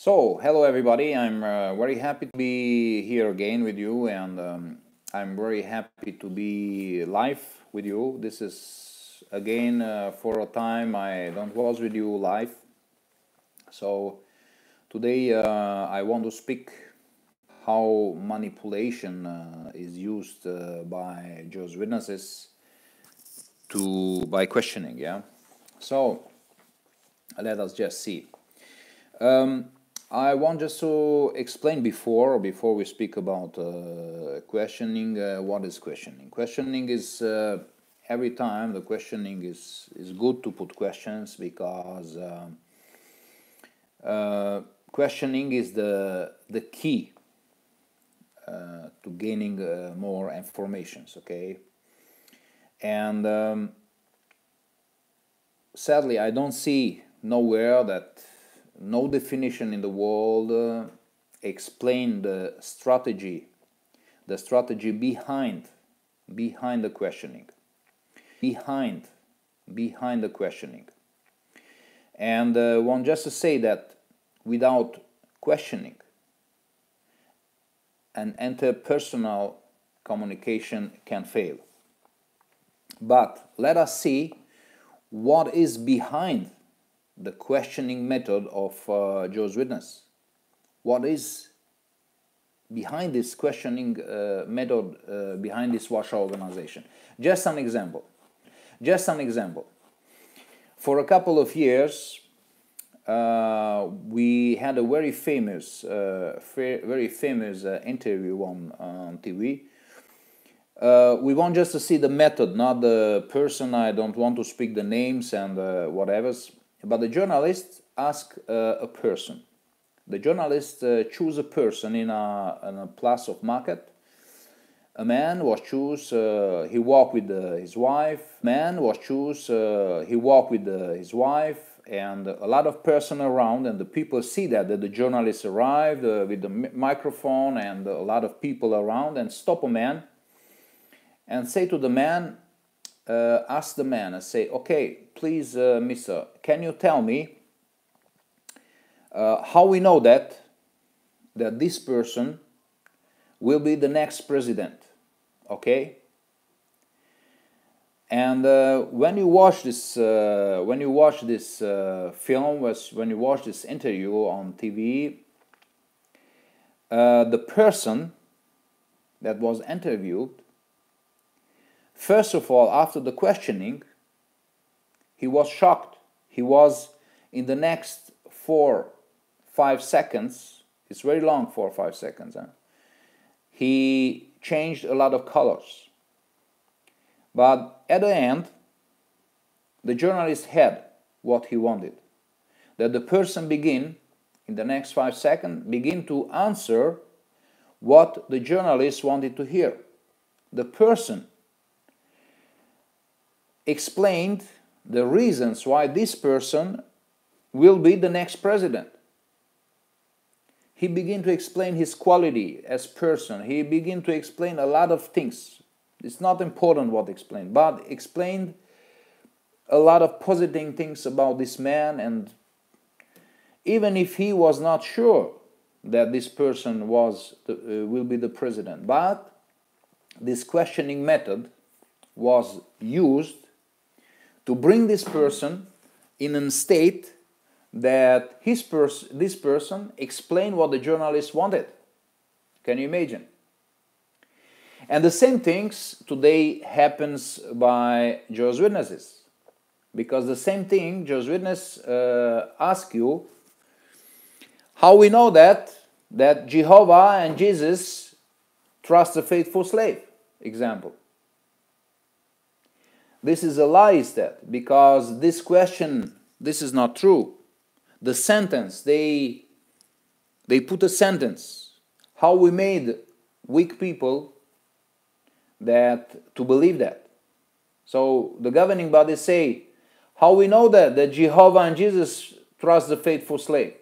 So, hello everybody. I'm very happy to be here again with you, and I'm very happy to be live with you. This is again for a time I don't was with you live. So today I want to speak how manipulation is used by Jehovah's Witnesses by questioning. Yeah. So let us just see. I want just to explain before we speak about questioning. What is questioning? Questioning is every time the questioning is good to put questions because questioning is the key to gaining more informations. Okay, and sadly, I don't see nowhere that no definition in the world explain the strategy behind the questioning, behind the questioning. And want just to say that without questioning, an interpersonal communication can fail. But let us see what is behind the questioning method of Jehovah's Witness. What is behind this questioning method, behind this Warsaw organization? Just an example. For a couple of years, we had a very famous interview on TV. We want just to see the method, not the person. I don't want to speak the names and whatever. But the journalist asked a person. The journalist chose a person in a place of market. A man was chosen. He walked with his wife. He walked with his wife, and a lot of person around. And the people see that the journalist arrived with the microphone, and a lot of people around, and stop a man and say to the man. Ask the man and say, okay, please, mister, can you tell me how we know that this person will be the next president? Okay. And when you watch this film, when you watch this interview on TV, the person that was interviewed, first of all, after the questioning, he was shocked. He was, in the next 4-5 seconds, it's very long, 4 or 5 seconds, he changed a lot of colors. But at the end, the journalist had what he wanted. That the person begin, in the next 5 seconds, begin to answer what the journalist wanted to hear. The person explained the reasons why this person will be the next president. He began to explain his quality as person. He began to explain a lot of things. It's not important what explained, but explained a lot of positive things about this man. And even if he was not sure that this person will be the president, but this questioning method was used to bring this person in a state that this person explained what the journalist wanted. Can you imagine? And the same things today happens by Jehovah's Witnesses. Because the same thing, Jehovah's Witness ask you, how we know that Jehovah and Jesus trust the faithful slave, example. This is a lie, is that, because this question, this is not true. The sentence, they put a sentence. How we made weak people to believe that. So the governing bodies say, how we know that Jehovah and Jesus trust the faithful slave.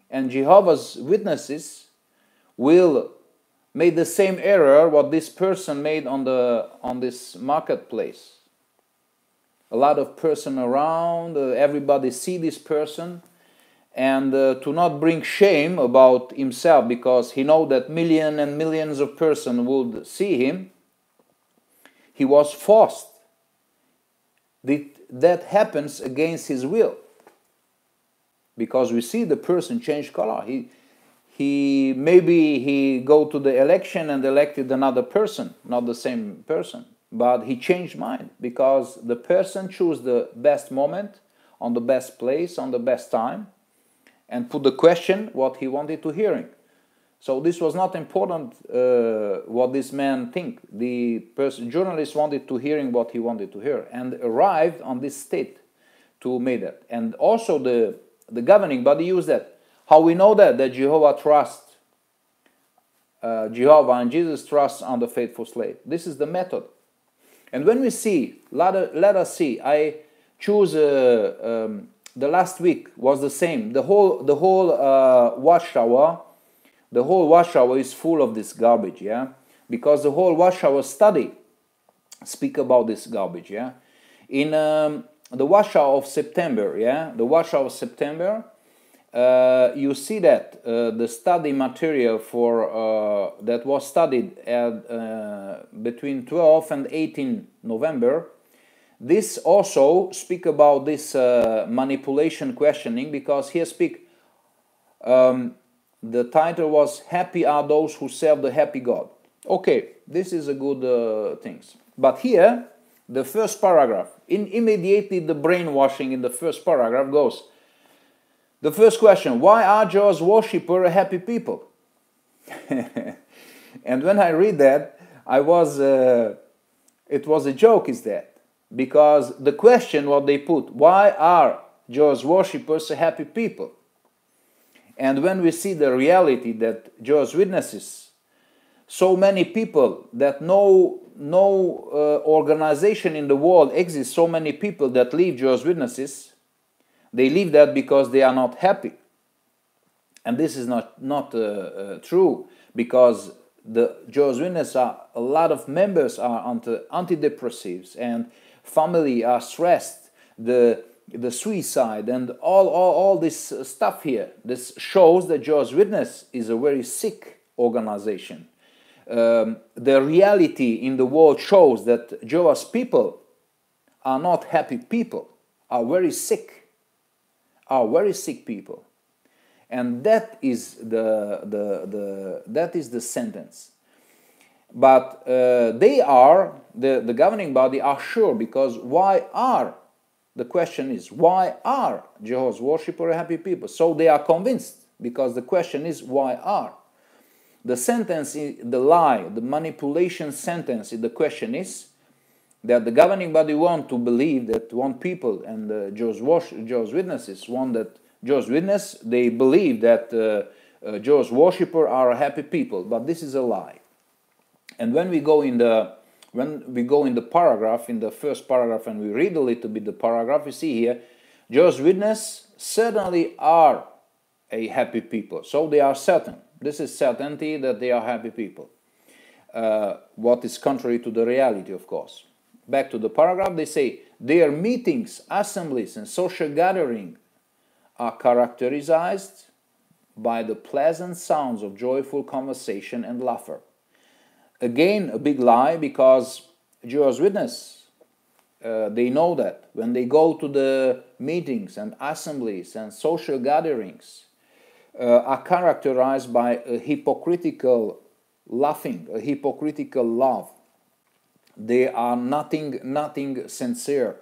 And Jehovah's Witnesses will make the same error what this person made on this marketplace. A lot of person around, everybody see this person, and to not bring shame about himself, because he know that millions and millions of persons would see him, he was forced. That happens against his will, because we see the person change color. Maybe he go to the election and elected another person, not the same person, but he changed mind, because the person chose the best moment, on the best place, on the best time, and put the question what he wanted to hearing. So this was not important what this man think. The journalist wanted to hearing what he wanted to hear, and arrived on this state to make that. And also the governing body used that. How we know that? That Jehovah trusts, Jehovah and Jesus trusts on the faithful slave. This is the method. And when we see, let us see, I choose the last week was the same. The whole watchtower, the whole watchtower is full of this garbage, yeah, because the whole watchtower study speak about this garbage, yeah. In the watchtower of September, yeah, the watchtower of September, you see that the study material for that was studied at between 12 and 18 November. This also speak about this manipulation questioning, because here speak, the title was "Happy are those who serve the happy God." Okay, this is a good things. But here, the first paragraph, immediately the brainwashing in the first paragraph goes. The first question: why are Jehovah's worshippers a happy people? And when I read that, it was a joke, is that? Because the question what they put, why are Jehovah's worshippers a happy people? And when we see the reality that Jehovah's Witnesses, so many people that no organization in the world exists, so many people that leave Jehovah's Witnesses, they leave that because they are not happy. And this is not true, because the Jehovah's Witnesses a lot of members are on antidepressives, and family are stressed, the suicide, and all this stuff here. This shows that Jehovah's Witness is a very sick organization. The reality in the world shows that Jehovah's people are not happy people, are very sick people, and that is the sentence. But they are the governing body are sure, because the question is, why are Jehovah's worshippers happy people? So they are convinced, because the question is, why are? The sentence, the lie, the manipulation sentence, the question is that the governing body want to believe that people, and Jehovah's Witnesses want that Jehovah's Witness, they believe that Jehovah's worshippers are happy people, but this is a lie. And when we go in the paragraph, in the first paragraph, and we read a little bit the paragraph, we see here, Jehovah's Witnesses certainly are a happy people. So they are certain. This is certainty that they are happy people. What is contrary to the reality, of course. Back to the paragraph, they say, their meetings, assemblies, and social gatherings are characterized by the pleasant sounds of joyful conversation and laughter. Again, a big lie, because Jehovah's Witnesses, they know that when they go to the meetings and assemblies and social gatherings, are characterized by a hypocritical laughing, a hypocritical laugh. They are nothing sincere.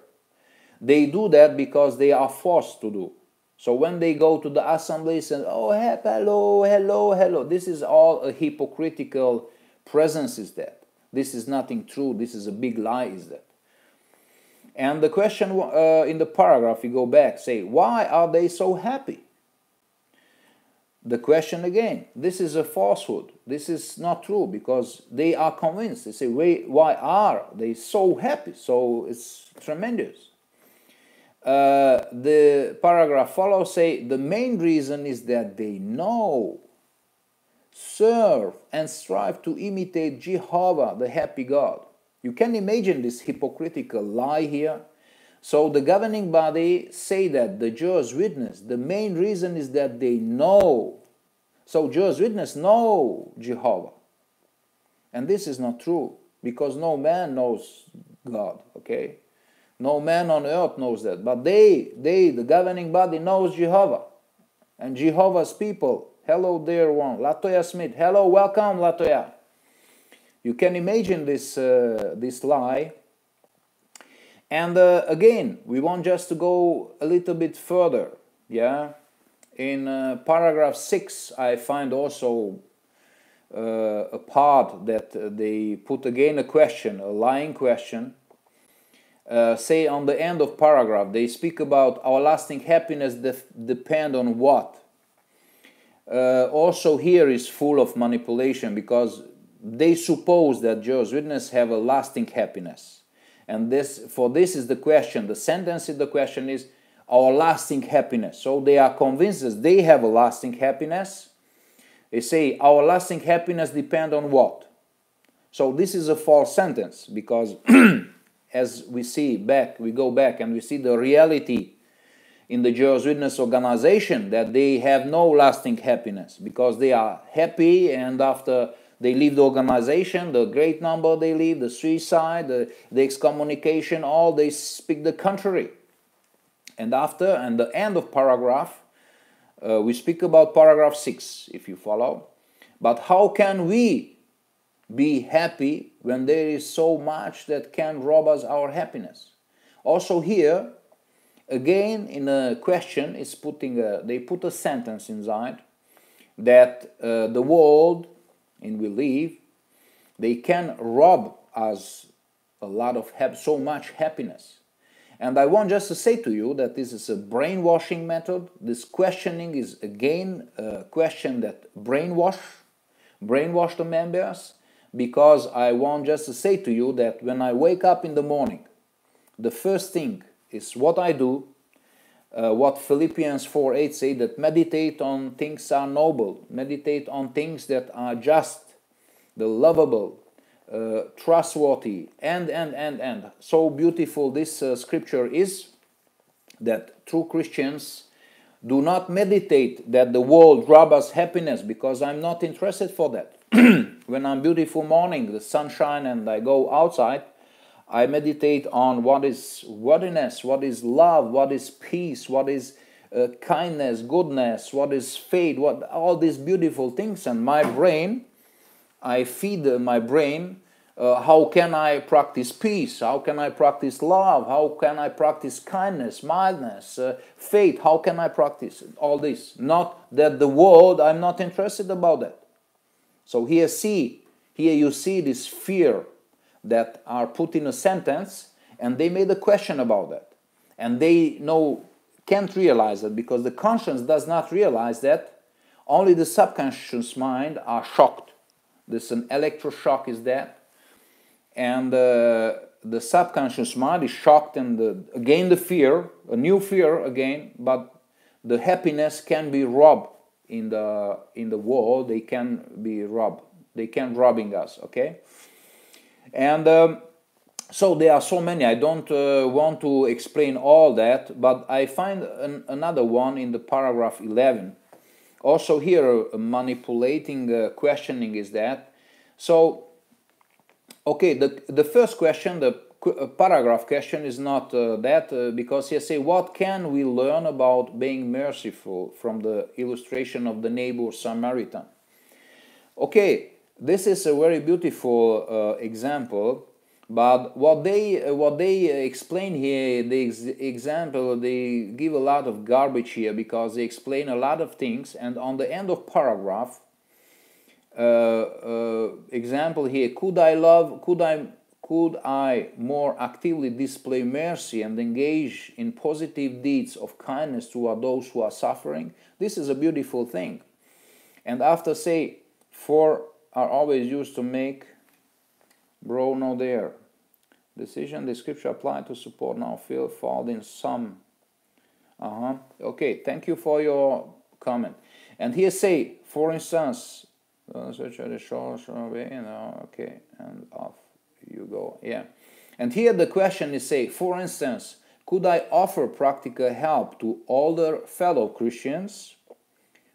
They do that because they are forced to do. So when they go to the assemblies and, oh, hello, this is all a hypocritical presence, is that. This is nothing true. This is a big lie, is that. And the question in the paragraph, you go back, say, why are they so happy? The question again, this is a falsehood. This is not true, because they are convinced. They say, why are they so happy? So it's tremendous. The paragraph follows, say, the main reason is that they know, serve, and strive to imitate Jehovah, the happy God. You can imagine this hypocritical lie here. So the governing body say that the Jehovah's Witness, the main reason is that they know. So Jehovah's Witness know Jehovah. And this is not true, because no man knows God, okay? No man on earth knows that. But they, the governing body, knows Jehovah. And Jehovah's people, hello dear one, Latoya Smith, hello, welcome Latoya. You can imagine this, this lie. And again, we want just to go a little bit further, yeah? In paragraph 6, I find also a part that they put again a question, a lying question. Say on the end of paragraph, they speak about our lasting happiness depend on what? Also here is full of manipulation, because they suppose that Jehovah's Witnesses have a lasting happiness. And this is the question, the sentence in the question is our lasting happiness. So they are convinced that they have a lasting happiness. They say our lasting happiness depends on what? So this is a false sentence, because as we see back, we go back and we see the reality in the Jehovah's Witness organization, that they have no lasting happiness, because they are happy, and after they leave the organization, the great number they leave, the suicide, the excommunication, all they speak the contrary. And after, and the end of paragraph, we speak about paragraph 6, if you follow. But how can we be happy when there is so much that can rob us our happiness? Also here, again, in a question, is they put a sentence inside that the world in we live, they can rob us a lot of so much happiness. And I want just to say to you that this is a brainwashing method. This questioning is again a question that brainwash the members, because I want just to say to you that when I wake up in the morning, the first thing is what I do, what Philippians 4:8 say, that meditate on things are noble, meditate on things that are just, the lovable, trustworthy, and. So beautiful this scripture is, that true Christians do not meditate that the world rob us happiness, because I'm not interested for that. When I'm beautiful morning, the sunshine, and I go outside, I meditate on what is worthiness, what is love, what is peace, what is kindness, goodness, what is faith, what all these beautiful things. And my brain, I feed my brain, how can I practice peace? How can I practice love? How can I practice kindness, mildness, faith? How can I practice all this? Not that the world, I'm not interested about that. So here you see this fear that are put in a sentence, and they made a question about that. And they can't realize that, because the conscience does not realize that. Only the subconscious mind are shocked. This an electroshock is that. And the subconscious mind is shocked, and again the fear, a new fear again, but the happiness can be robbed in the world. They can be robbed. They can robbing us, okay? And so there are so many. I don't want to explain all that, but I find another one in the paragraph 11. Also here, manipulating questioning is that. So, okay, the first question, the paragraph question is not that, because you say, what can we learn about being merciful from the illustration of the neighbor Samaritan? Okay, this is a very beautiful example, but what they explain here, the example, they give a lot of garbage here, because they explain a lot of things, and on the end of paragraph, example here, could I more actively display mercy and engage in positive deeds of kindness toward those who are suffering? This is a beautiful thing. And after say, for are always used to make, bro, no there. Decision, the scripture applied to support now feel fall in some. Okay, thank you for your comment. And here say, for instance, okay, and off you go. Yeah. And here the question is say, for instance, Could I offer practical help to older fellow Christians,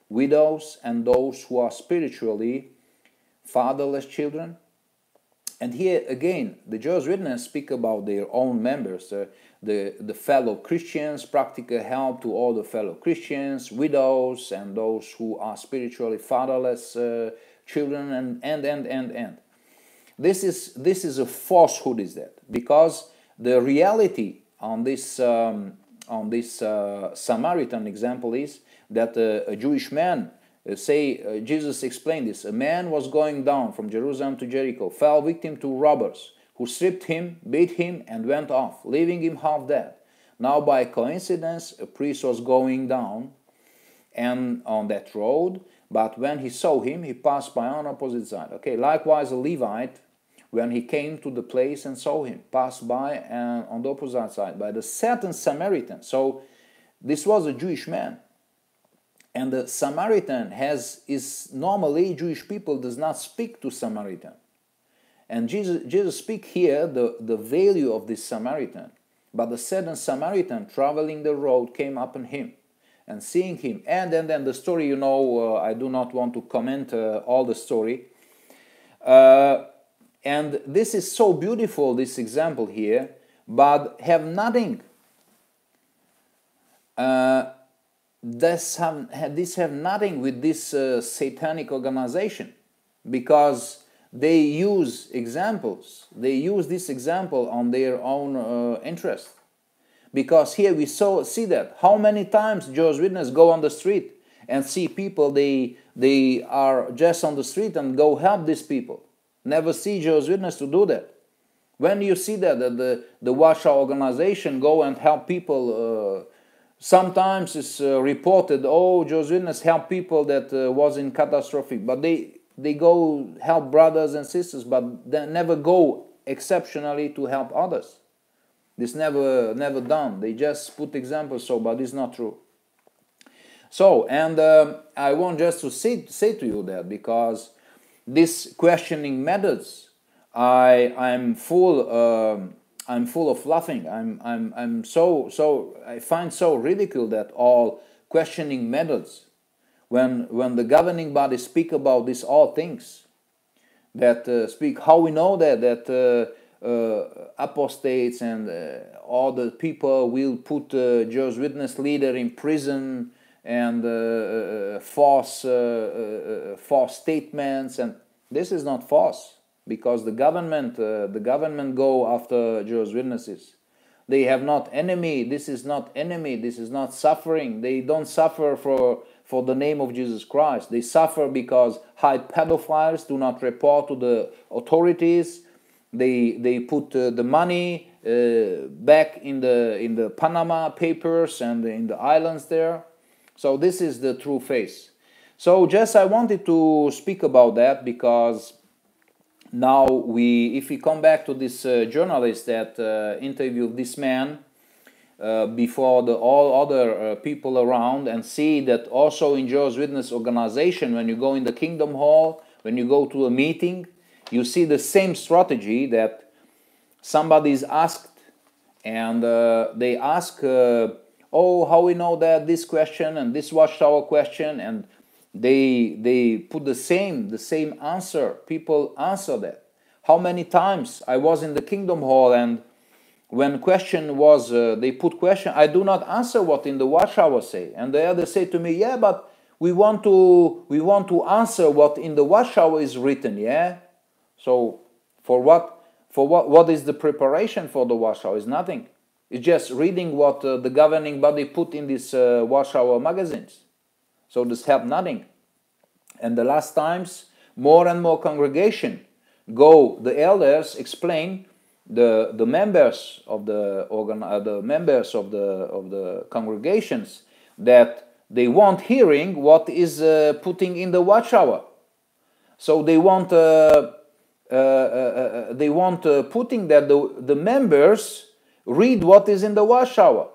widows, and those who are spiritually fatherless children? And here again, the Jehovah's Witnesses speak about their own members, the fellow Christians, practical help to all the fellow Christians, widows, and those who are spiritually fatherless children, and. This is a falsehood, is that? Because the reality on this Samaritan example is that a Jewish man, Jesus explained this, a man was going down from Jerusalem to Jericho, fell victim to robbers, who stripped him, beat him, and went off, leaving him half dead. Now, by coincidence, a priest was going down and on that road, but when he saw him, he passed by on opposite side. Okay, likewise a Levite, when he came to the place and saw him, passed by and on the opposite side. By the certain Samaritan. So this was a Jewish man. And the Samaritan is normally Jewish people does not speak to Samaritan. And Jesus speak here the value of this Samaritan. But the certain Samaritan traveling the road came upon him and seeing him. And then the story, you know, I do not want to comment all the story. And this is so beautiful, this example here, but have nothing. This have nothing with this satanic organization, because they use examples. They use this example on their own interest. Because here we see that how many times Jehovah's Witnesses go on the street and see people, they are just on the street and go help these people. Never see Jehovah's Witnesses to do that. When you see that the Warsaw organization go and help people, sometimes it's reported, oh, Jehovah's Witnesses help people that was in catastrophic, but they go help brothers and sisters, but they never go exceptionally to help others. This never done. They just put examples, but it's not true. So, and I want just to say to you that, because these questioning methods, I'm full of laughing. I find so ridicule that all questioning methods, when the governing body speak about these all things, that speak how we know that apostates and all the people will put Jehovah's Witness leader in prison, and false statements, and this is not false, because the government go after Jehovah's Witnesses. They have not enemy. This is not enemy. This is not suffering. They don't suffer for the name of Jesus Christ. They suffer because high pedophiles do not report to the authorities. They put the money back in the Panama Papers and in the islands there. So this is the true face. So just I wanted to speak about that, because now if we come back to this journalist that interviewed this man before all other people around, and see that also in Jehovah's Witness organization, when you go in the Kingdom Hall, when you go to a meeting, you see the same strategy, that somebody is asked, and they ask, oh, how we know that this question and this watchtower question, and they put the same answer. People answer that. How many times I was in the Kingdom Hall, and when question was, they put question, I do not answer what in the watchtower say, and the other say to me, yeah, but we want to answer what in the watchtower is written, yeah. So for what is the preparation for the watchtower? Is nothing. It's just reading what the governing body put in these watchtower magazines. So this helped nothing. And the last times, more and more congregation go. The elders explain the members of the congregations that they want hearing what is putting in the watchtower. So they want putting that the members read what is in the watchtower.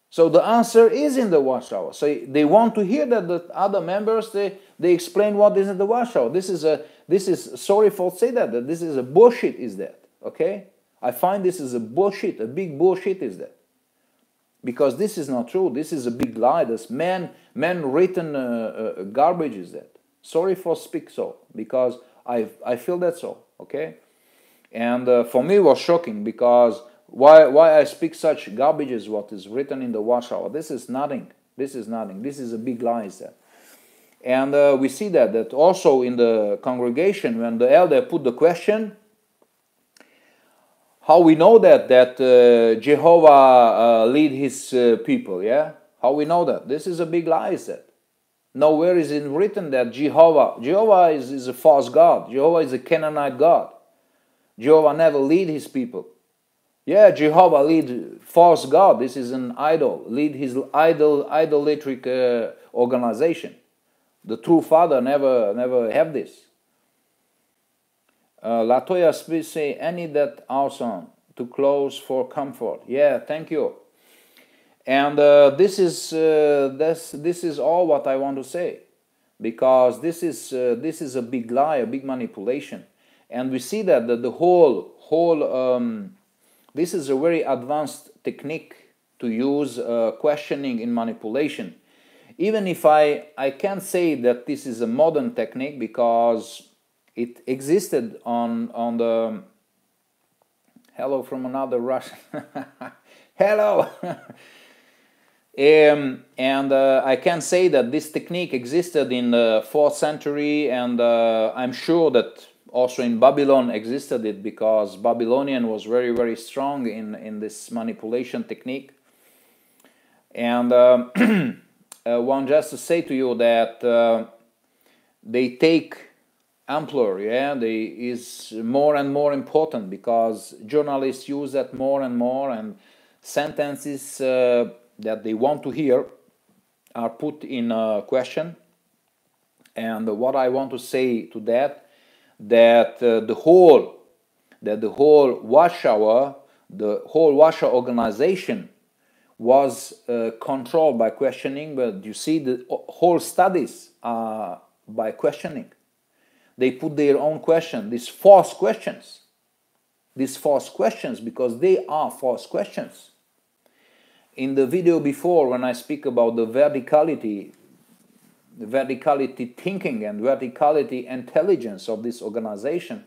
So the answer is in the watchtower. So they want to hear that the other members they explain what is in the watchtower. This is sorry for say that this is a bullshit, is that, okay? I find this is a bullshit, a big bullshit is that. because this is not true. This is a big lie. This man written garbage is that. Sorry for speak so, because I feel that so, okay? And for me it was shocking, because why I speak such garbage is what is written in the watchtower. This is nothing. This is nothing. This is a big lie, is that. And we see that also in the congregation, when the elder put the question, how we know that Jehovah lead his people, yeah? How we know that? This is a big lie, is that. Nowhere is it written that Jehovah is a false god. Jehovah is a Canaanite god. Jehovah never lead his people. Yeah, Jehovah lead false god. This is an idol. Lead his idolatric organization. The true Father never have this. Latoya Smith say, any that awesome to close for comfort. Yeah, thank you. And this is all what I want to say, because this is a big lie, a big manipulation, and we see that the whole this is a very advanced technique to use questioning in manipulation. Even if I can't say that this is a modern technique, because it existed on the hello from another Russian hello. And I can say that this technique existed in the 4th century, and I'm sure that also in Babylon existed it, because Babylonian was very, very strong in this manipulation technique. And one just to say to you that they take ampler, yeah, is more and more important, because journalists use that more and more, and sentences that they want to hear are put in question. And what I want to say to that the whole watchtower, the whole watchtower organization was controlled by questioning. But you see, the whole studies are by questioning. They put their own question, these false questions, because they are false questions. In the video before, when I speak about the verticality thinking and verticality intelligence of this organization,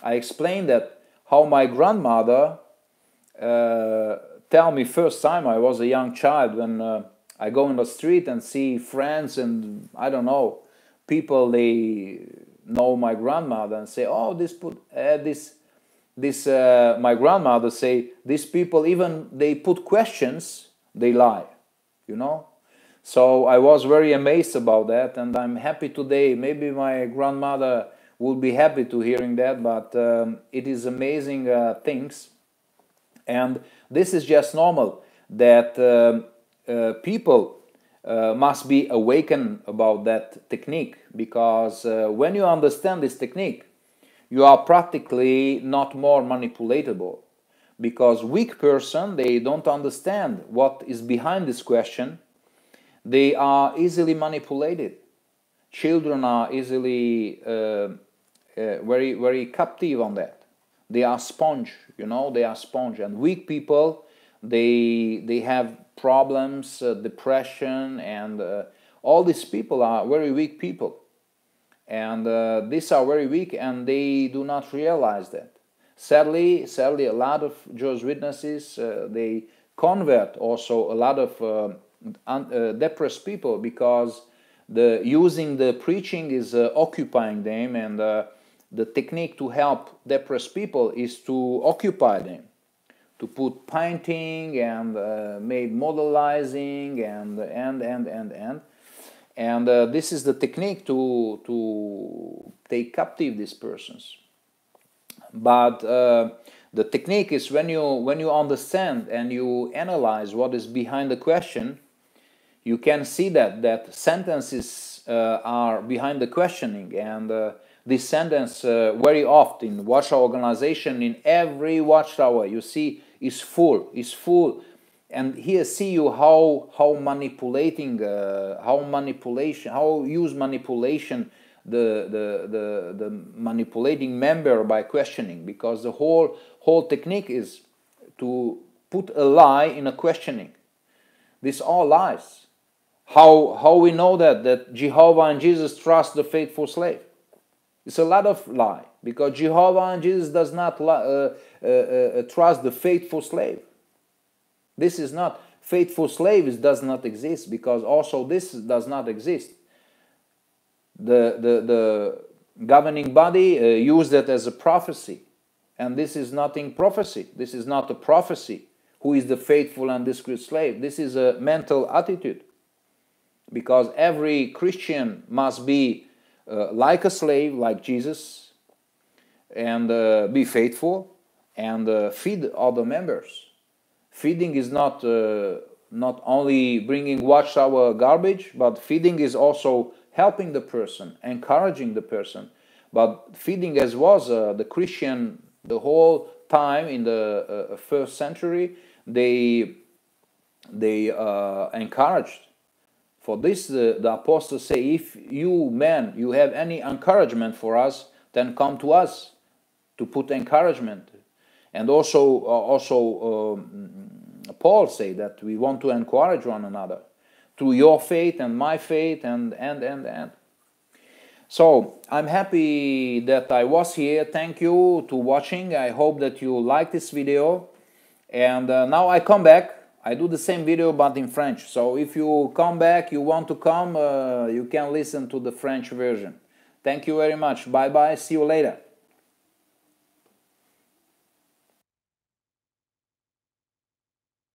I explained that how my grandmother tell me first time I was a young child, when I go in the street and see friends and I don't know, people, they know my grandmother and say, oh, my grandmother say, these people, even they put questions, they lie, you know. So I was very amazed about that, and I'm happy today. Maybe my grandmother will be happy to hearing that, but it is amazing things. And this is just normal, that people must be awakened about that technique, because when you understand this technique, you are practically not more manipulatable, because weak person, they don't understand what is behind this question. They are easily manipulated. Children are easily very, very captive on that. They are sponge, you know, they are sponge. And weak people, they have problems, depression, and all these people are very weak people. And these are very weak, and they do not realize that. Sadly, a lot of Jehovah's Witnesses, they convert also a lot of depressed people, because using the preaching is occupying them, and the technique to help depressed people is to occupy them, to put painting and made modelizing and this is the technique to take captive these persons. But the technique is when you understand and you analyze what is behind the question, you can see that sentences are behind the questioning, and this sentence very often in watchtower organization, in every watchtower you see is full, and here see you how use manipulation the manipulating member by questioning, because the whole technique is to put a lie in a questioning. These all lies. How we know that Jehovah and Jesus trust the faithful slave? It's a lot of lie, because Jehovah and Jesus does not trust the faithful slave. This is not faithful slave. It does not exist, because also this does not exist. The governing body used it as a prophecy, and this is nothing prophecy. This is not a prophecy. Who is the faithful and discreet slave? This is a mental attitude, because every Christian must be like a slave, like Jesus, and be faithful and feed other members. Feeding is not only bringing watchtower garbage, but feeding is also helping the person, encouraging the person. But feeding, as was the Christian the whole time in the first century, they encouraged. For this, the apostles say, if you men, you have any encouragement for us, then come to us to put encouragement. And also Paul say that we want to encourage one another through your faith and my faith and. So I'm happy that I was here. Thank you to watching. I hope that you like this video. And now I come back. I do the same video but in French. So if you come back, you want to come, you can listen to the French version. Thank you very much. Bye bye. See you later.